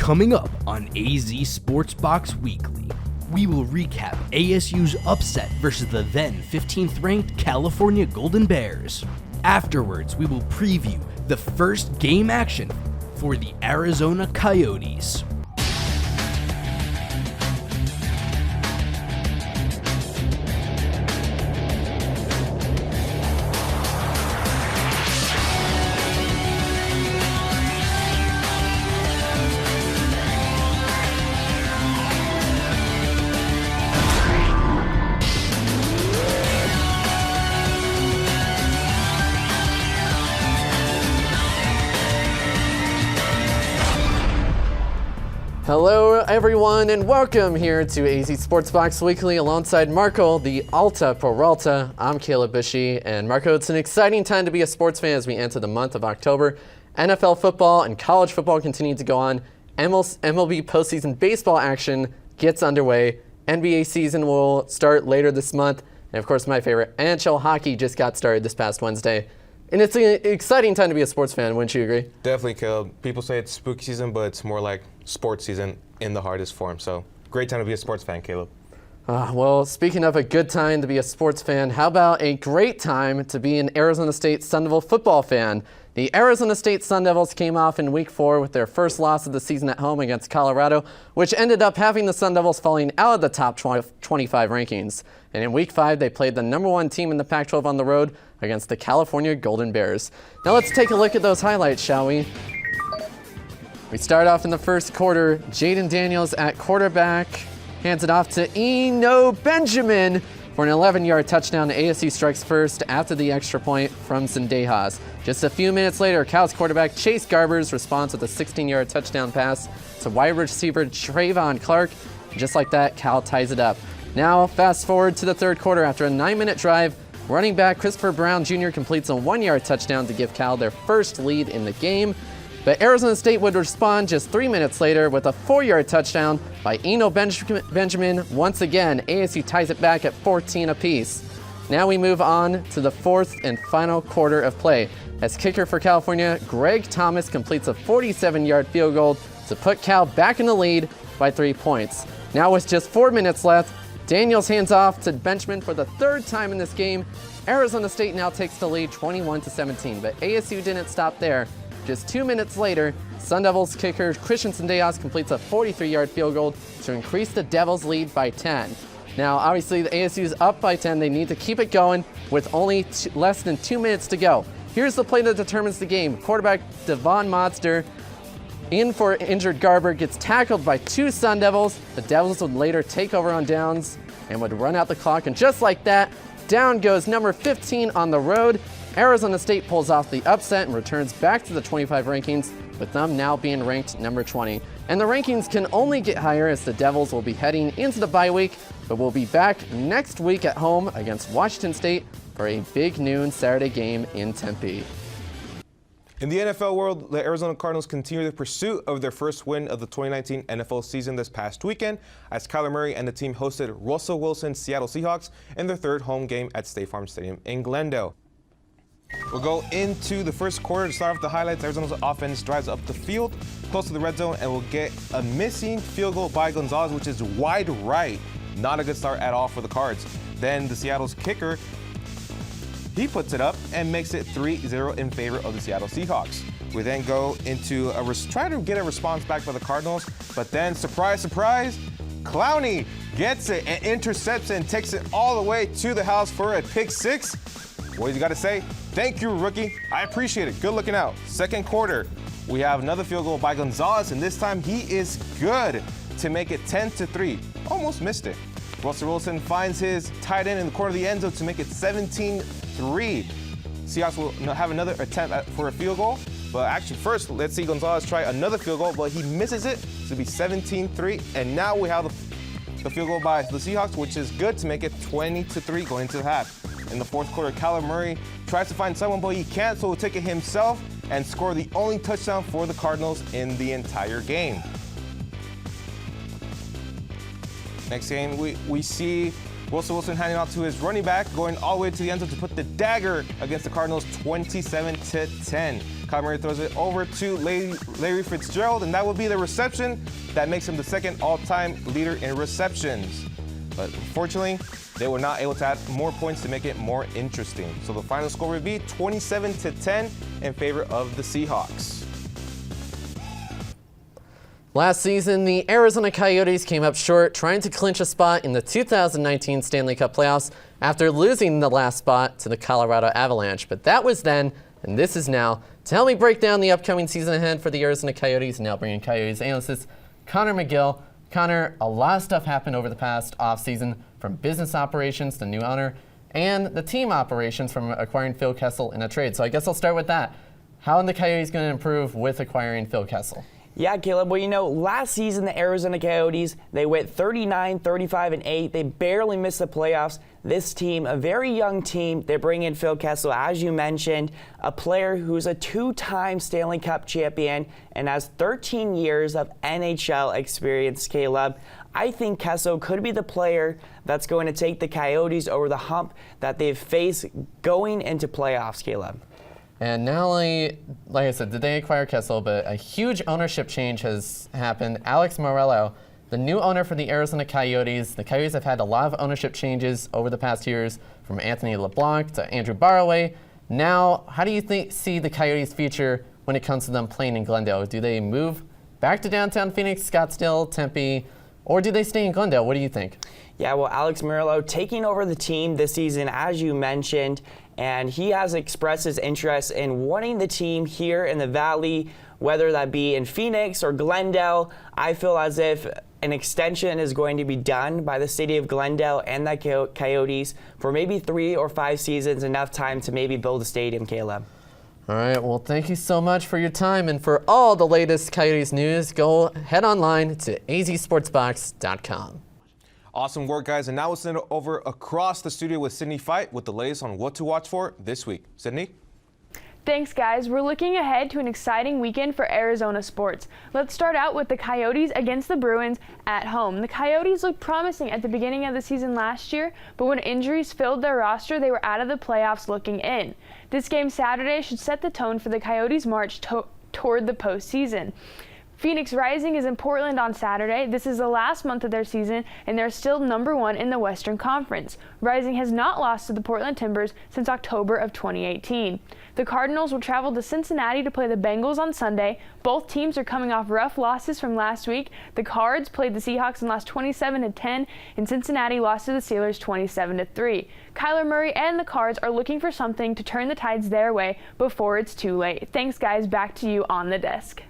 Coming up on AZ Sports Box Weekly, we will recap ASU's upset versus the then 15th ranked California Golden Bears. Afterwards, we will preview the first game action for the Arizona Coyotes. Hello everyone and welcome here to AZ Sports Box Weekly alongside Marco, the Alta Peralta. I'm Caleb Bouchy, and Marco, it's an exciting time to be a sports fan as we enter the month of October. NFL football and college football continue to go on. MLB postseason baseball action gets underway. NBA season will start later this month. And of course, my favorite, NHL hockey just got started this past Wednesday. And it's an exciting time to be a sports fan, wouldn't you agree? Definitely, Caleb. People say it's spooky season, but it's more like sports season in the hardest form. So great time to be a sports fan, Caleb. Well, speaking of a good time to be a sports fan, how about a great time to be an Arizona State Sun Devil football fan? The Arizona State Sun Devils came off in Week 4 with their first loss of the season at home against Colorado, which ended up having the Sun Devils falling out of the top 25 rankings. And in Week 5, they played the number 1 team in the Pac-12 on the road against the California Golden Bears. Now let's take a look at those highlights, shall we? We start off in the first quarter. Jaden Daniels at quarterback hands it off to Eno Benjamin for an 11-yard touchdown. ASU strikes first after the extra point from Zendejas. Just a few minutes later, Cal's quarterback Chase Garbers responds with a 16-yard touchdown pass to wide receiver Trayvon Clark. Just like that, Cal ties it up. Now, fast forward to the third quarter. After a 9-minute drive, running back Christopher Brown Jr. completes a 1-yard touchdown to give Cal their first lead in the game. But Arizona State would respond just 3 minutes later with a 4-yard touchdown by Eno Benjamin. Once again, ASU ties it back at 14 apiece. Now we move on to the fourth and final quarter of play, as kicker for California, Greg Thomas, completes a 47-yard field goal to put Cal back in the lead by 3 points. Now with just 4 minutes left, Daniels hands off to Benjamin for the third time in this game. Arizona State now takes the lead 21-17, but ASU didn't stop there. Just 2 minutes later, Sun Devils kicker Christian Zendejas completes a 43-yard field goal to increase the Devils' lead by 10. Now, obviously, the ASU's up by 10. They need to keep it going with only less than 2 minutes to go. Here's the play that determines the game. Quarterback Devon Modster, in for injured Garber, gets tackled by 2 Sun Devils. The Devils would later take over on downs and would run out the clock. And just like that, down goes number 15 on the road. Arizona State pulls off the upset and returns back to the 25 rankings, with them now being ranked number 20. And the rankings can only get higher as the Devils will be heading into the bye week, but we'll be back next week at home against Washington State for a big noon Saturday game in Tempe. In the NFL world, the Arizona Cardinals continue the pursuit of their first win of the 2019 NFL season this past weekend, as Kyler Murray and the team hosted Russell Wilson's Seattle Seahawks in their third home game at State Farm Stadium in Glendale. We'll go into the first quarter to start off the highlights. Arizona's offense drives up the field close to the red zone and will get a missing field goal by Gonzalez, which is wide right. Not a good start at all for the Cards. Then the Seattle's kicker, he puts it up and makes it 3-0 in favor of the Seattle Seahawks. We then go into try to get a response back by the Cardinals, but then surprise, surprise, Clowney gets it and intercepts it and takes it all the way to the house for a pick 6. What do you got to say? Thank you, rookie. I appreciate it. Good looking out. Second quarter, we have another field goal by Gonzalez, and this time he is good to make it 10-3. Almost missed it. Russell Wilson finds his tight end in the corner of the end zone to make it 17-3. Seahawks will have another attempt for a field goal, but actually first, let's see Gonzalez try another field goal, but he misses it. So it'll be 17-3, and now we have the field goal by the Seahawks, which is good to make it 20-3 going into the half. In the fourth quarter, Kyler Murray tries to find someone, but he can't, so he'll take it himself and score the only touchdown for the Cardinals in the entire game. Next game, we see Russell Wilson handing off to his running back, going all the way to the end zone to put the dagger against the Cardinals 27-10. Kyler Murray throws it over to Larry Fitzgerald, and that will be the reception that makes him the second all-time leader in receptions. But unfortunately, they were not able to add more points to make it more interesting. So the final score would be 27-10 in favor of the Seahawks. Last season, the Arizona Coyotes came up short trying to clinch a spot in the 2019 Stanley Cup playoffs after losing the last spot to the Colorado Avalanche. But that was then, and this is now. To help me break down the upcoming season ahead for the Arizona Coyotes, now bringing Coyotes analyst Connor McGill. Connor, a lot of stuff happened over the past offseason, from business operations to new owner, and the team operations from acquiring Phil Kessel in a trade. So I guess I'll start with that. How are the Coyotes going to improve with acquiring Phil Kessel? Yeah, Caleb. Well, last season the Arizona Coyotes, they went 39, 35, and 8. They barely missed the playoffs. This team, a very young team, they bring in Phil Kessel, as you mentioned, a player who's a two-time Stanley Cup champion and has 13 years of NHL experience, Caleb. I think Kessel could be the player that's going to take the Coyotes over the hump that they've faced going into playoffs, Caleb. And not only, like I said, did they acquire Kessel, but a huge ownership change has happened. Alex Morello, the new owner for the Arizona Coyotes. The Coyotes have had a lot of ownership changes over the past years, from Anthony LeBlanc to Andrew Barroway. Now, how do you see the Coyotes' future when it comes to them playing in Glendale? Do they move back to downtown Phoenix, Scottsdale, Tempe, or do they stay in Glendale? What do you think? Yeah, well, Alex Morello taking over the team this season, as you mentioned, and he has expressed his interest in wanting the team here in the Valley, whether that be in Phoenix or Glendale. I feel as if an extension is going to be done by the city of Glendale and the Coyotes for maybe 3 or 5 seasons, enough time to maybe build a stadium, Caleb. All right, well, thank you so much for your time. And for all the latest Coyotes news, go head online to azsportsbox.com. Awesome work, guys. And now we'll send it over across the studio with Sydney Fight with the latest on what to watch for this week. Sydney? Thanks, guys. We're looking ahead to an exciting weekend for Arizona sports. Let's start out with the Coyotes against the Bruins at home. The Coyotes looked promising at the beginning of the season last year, but when injuries filled their roster, they were out of the playoffs looking in. This game Saturday should set the tone for the Coyotes' march toward the postseason. Phoenix Rising is in Portland on Saturday. This is the last month of their season, and they're still #1 in the Western Conference. Rising has not lost to the Portland Timbers since October of 2018. The Cardinals will travel to Cincinnati to play the Bengals on Sunday. Both teams are coming off rough losses from last week. The Cards played the Seahawks and lost 27-10, and Cincinnati lost to the Steelers 27-3. Kyler Murray and the Cards are looking for something to turn the tides their way before it's too late. Thanks, guys. Back to you on the desk.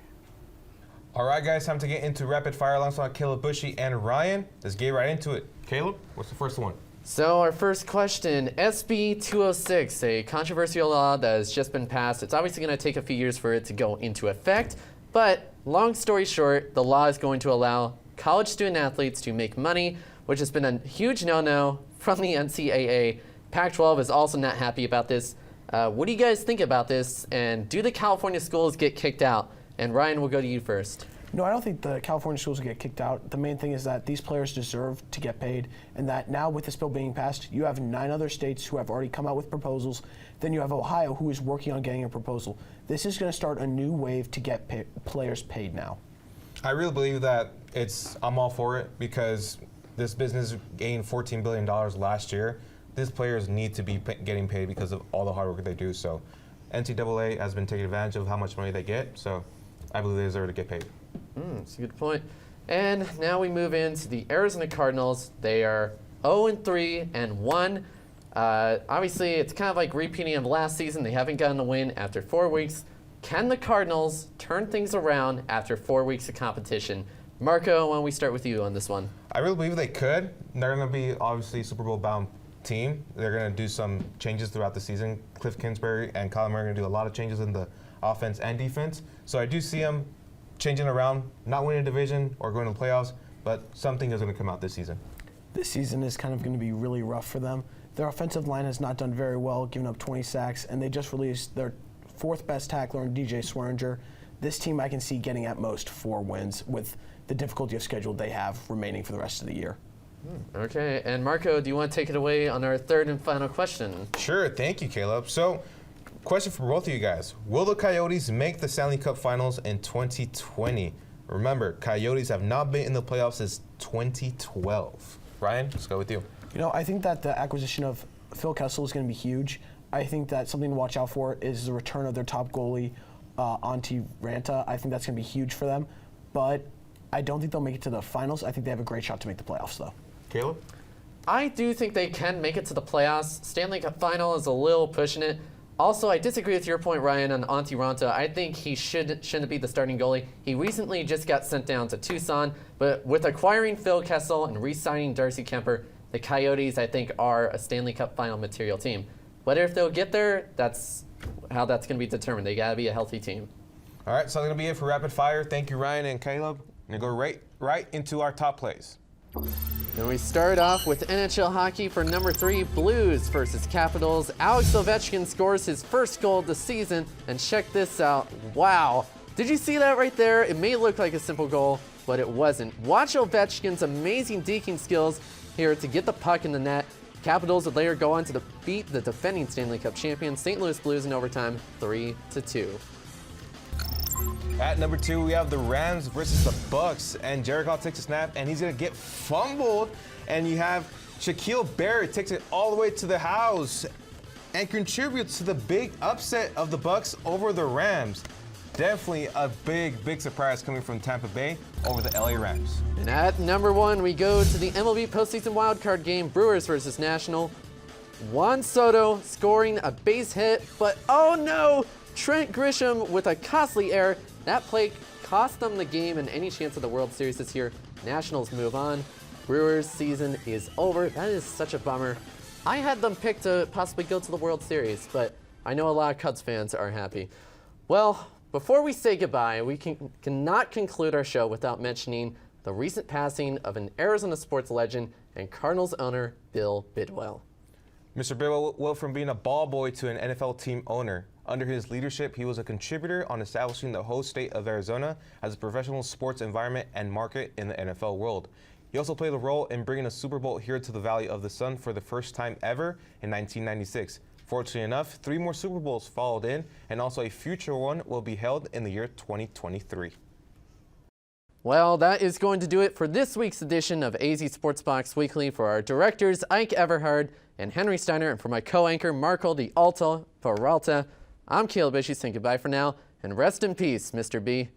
All right, guys, time to get into rapid fire alongside Caleb, Bouchy, and Ryan. Let's get right into it. Caleb, what's the first one? So our first question, SB 206, a controversial law that has just been passed. It's obviously going to take a few years for it to go into effect, but long story short, the law is going to allow college student athletes to make money, which has been a huge no-no from the NCAA. Pac-12 is also not happy about this. What do you guys think about this, and do the California schools get kicked out? And Ryan, we'll go to you first. No, I don't think the California schools will get kicked out. The main thing is that these players deserve to get paid, and that now with this bill being passed, you have 9 other states who have already come out with proposals. Then you have Ohio, who is working on getting a proposal. This is going to start a new wave to get players paid now. I really believe that I'm all for it, because this business gained $14 billion last year. These players need to be getting paid because of all the hard work they do. So NCAA has been taking advantage of how much money they get. So I believe they deserve to get paid. That's a good point. And now we move into the Arizona Cardinals. They are 0-3 and 1. Obviously, it's kind of like repeating of last season. They haven't gotten a win after 4 weeks. Can the Cardinals turn things around after 4 weeks of competition? Marco, why don't we start with you on this one? I really believe they could. They're going to be obviously a Super Bowl bound team. They're going to do some changes throughout the season. Cliff Kingsbury and Kyler Murray are going to do a lot of changes in the offense and defense. So I do see them changing around, not winning a division or going to the playoffs, but something is going to come out this season. This season is kind of going to be really rough for them. Their offensive line has not done very well, giving up 20 sacks, and they just released their 4th best tackler in DJ Swearinger. This team I can see getting at most 4 wins with the difficulty of schedule they have remaining for the rest of the year. Okay, and Marco, do you want to take it away on our third and final question? Sure, thank you, Caleb. So Question for both of you guys. Will the Coyotes make the Stanley Cup Finals in 2020? Remember, Coyotes have not been in the playoffs since 2012. Ryan, let's go with you. You know, I think that the acquisition of Phil Kessel is going to be huge. I think that something to watch out for is the return of their top goalie, Antti Ranta. I think that's going to be huge for them. But I don't think they'll make it to the finals. I think they have a great shot to make the playoffs, though. Caleb? I do think they can make it to the playoffs. Stanley Cup final is a little pushing it. Also, I disagree with your point, Ryan, on Antti Ranta. I think he shouldn't be the starting goalie. He recently just got sent down to Tucson, but with acquiring Phil Kessel and re-signing Darcy Kemper, the Coyotes, I think, are a Stanley Cup final material team. Whether if they'll get there, that's how that's going to be determined. They got to be a healthy team. All right, so that's going to be it for Rapid Fire. Thank you, Ryan and Caleb. We're going to go right into our top plays. And we start off with NHL hockey for number 3, Blues versus Capitals. Alex Ovechkin scores his first goal of the season, and check this out. Wow. Did you see that right there? It may look like a simple goal, but it wasn't. Watch Ovechkin's amazing deking skills here to get the puck in the net. Capitals would later go on to beat the defending Stanley Cup champions, St. Louis Blues, in overtime, 3-2. At number 2, we have the Rams versus the Bucks, and Jared Goff takes a snap, and he's going to get fumbled, and you have Shaquille Barrett takes it all the way to the house and contributes to the big upset of the Bucks over the Rams. Definitely a big surprise coming from Tampa Bay over the LA Rams. And at number 1, we go to the MLB postseason wildcard game, Brewers versus National. Juan Soto scoring a base hit, but oh no! Trent Grisham with a costly error. That play cost them the game and any chance of the World Series this year. Nationals move on. Brewers season is over. That is such a bummer. I had them picked to possibly go to the World Series, but I know a lot of Cubs fans are happy. Well, before we say goodbye, we cannot conclude our show without mentioning the recent passing of an Arizona sports legend and Cardinals owner, Bill Bidwell. Mr. Bidwell went from being a ball boy to an NFL team owner. Under his leadership, he was a contributor on establishing the host state of Arizona as a professional sports environment and market in the NFL world. He also played a role in bringing a Super Bowl here to the Valley of the Sun for the first time ever in 1996. Fortunately enough, 3 more Super Bowls followed in, and also a future one will be held in the year 2023. Well, that is going to do it for this week's edition of AZ Sports Box Weekly. For our directors, Ike Everhard and Henry Steiner, and for my co-anchor, Marco the Alta Peralta, I'm Caleb Bouchy saying goodbye for now, and rest in peace, Mr. B.